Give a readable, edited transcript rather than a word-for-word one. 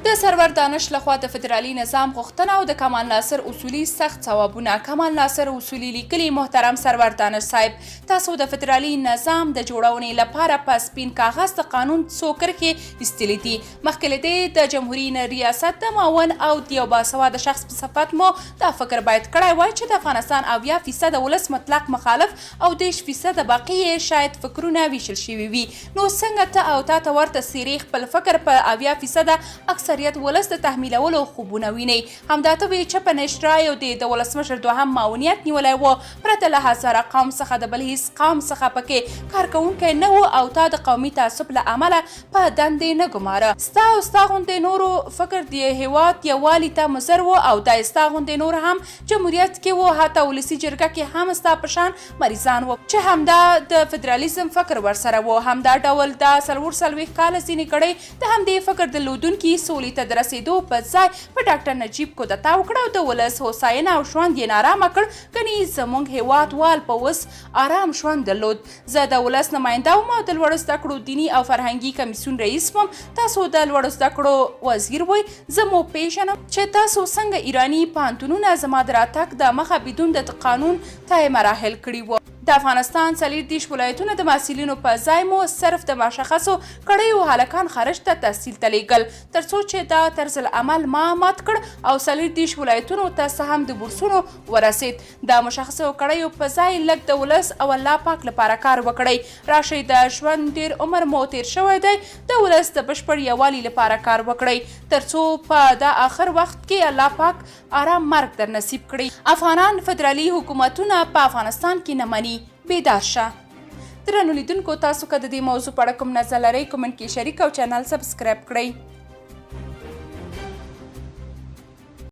د سرور دانش لخوا د فدرالي نظام غوښتنه او د کمال ناصر اصولي سخت ځوابونه. کمال ناصر اصولي لیکلي: محترم سرور دانش صاحب، تاسو د فدرالي نظام د جوړونې لپاره په سپین کاغذ د قانون څو کرښې ایستلې دي. مخکې له دې د جمهوري ریاست د معاون او د یو باسواده شخص په صفت مو دا فکر باید کړی وای چې د افغانستان 80% ولس مطلق مخالف او 10% باقي یې شاید فکرونه ویشل شوي وي. نو څنګه ته او تا ته ورته څیرې خپل فکر په 80% اکثریت ولس د تحمیلولو خوبونه ویني؟ همدا ته وایي چې په نشرای او د ولسمشر دوهم معاونیت نیولی و، پرته له هزاره قوم څخه د بل هیڅ قوم څخه پکې کارکوونکی نه و او تا د قومي تعصب له امله په دندې نه ګماره. ستا او ستا غوندې نورو فکر د هیواد یووالي ته مضر و او دا ستا غوندې نور هم جمهوریت کې و، حتی ولسي جرګه کې هم ستا په شان مریضان و چې همدا د فدرالیزم فکر ورسره و. همدا ډول دا 40 کاله ځینې کړی د همدې فکر درلودونکي سولې ته د رسېدو په ځای په ډاکټر نجیب کودتا وکړه او د ولس هوساینه او ژوند یې نارامه کړ. ګنې زموږ هیوادوال په اوس آرام ژوند درلود. زه د ولس نماینده وم او د لوړو زده کړو دیني او فرهنګي کمیسیون رئیس وم. تاسو د لوړو زده کړو وزیر وئ. زه مو پیژنم چې تاسو څنګه ایراني پوهنتونونه زما د راتګ د مخه بدون د قانون طی مراحل کړي وو. د افغانستان 40 ولایتونه د محصلینو په ځای مو صرف د مشخصو کړیو هلکان خارج ته تحصیل ته لیږل، تر څو چې دا طرز العمل ما مات کړ او 40 ولایتونو ته څه هم د بورسونو ورسید. د مشخصو کړیو په ځای لږ د ولس او الله پاک لپاره کار وکړئ. راشئ، د ژوند ډیر عمر مو تیر شوی دی، د ولس د بشپړ یووالي لپاره کار وکړئ، تر څو په دا آخر وخت کې الله پاک آرام مرګ در نصیب کړي. افغانان فدرالي حکومتونه په افغانستان کې نه مني. بیدار شه. درنو لیدونکو، تاسو که د دې موضوع په اړه کوم نظر لرئ، کومنټ کې شریک او چینل سبسکرایب کړئ.